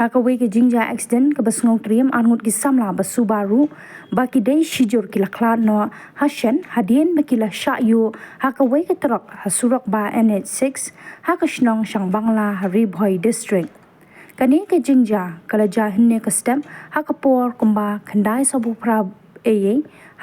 haka we ke jingja accident ke basngong triam ngut ki Samla basu baru baki dei shijur ki laklan no hashen hadien makila shah haka we ke trok hasurok ba NH6 haka shnong Shangbangla Haribhoi district kani ke jingja kala hinne ke stem haka por kumba khandai sabu pra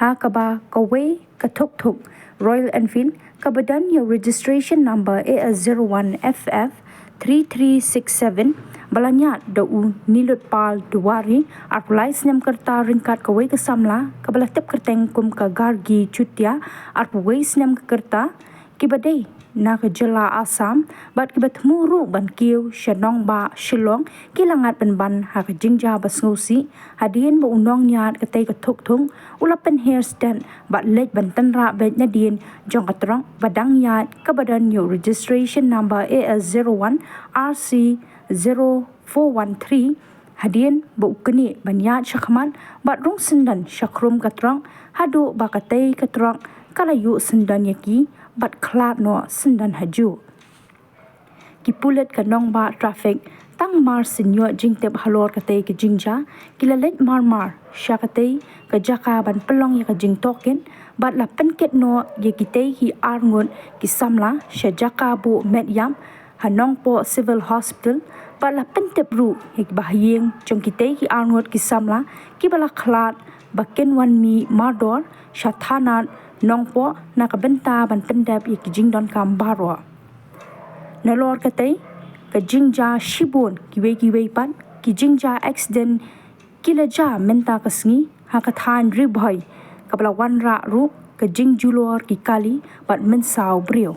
haka ba ka we ka thuk Royal Enfield kabadan yo registration number AS01FF 3367 balanyat do nilut pal duwari arpulai snem kerta ringkat kawai ke Samla kabalatip kerteng kum ka gargi chutia arpuwai snem kerta kibadai na ke jela Asam bat kibat muru ban kiu shanong ba shilong kilangat ban ha ke jingja basngusi hadien bo unong nyat ke tei ke thuk thung ulapen hair stand bat leit ban tynrah bet nadien jong katrong badang yat kabadan yo registration number AS01 RC 0413 hadien bo ukni banyat shakman bat rung sendan shakrum katrong hadu bakatei katrong kalayu sendan yaki bat klat no sendan haju kipulet kanong ba traffic tang mar sinyo jingtep halor katei ke jingja kilalet mar syakatei ke jaka ban pelong ya ke jing token bat la penket no ye kitei hi arngun ki Samla syajaka bu medyam hanong po civil hospital bat la pentep ru ye bahyeng jong kitei hi arngut ki Samla ki bala klat baken wan mi mardor shathanat nongpo nakabenta ban pendap ye kijing don kam baro nalor katei kajingja shibun kiwe pan kijingja accident kilaja menta kasngi hakathan ribhoi kabla wanra ru kajing julor ki kali bat mensau brio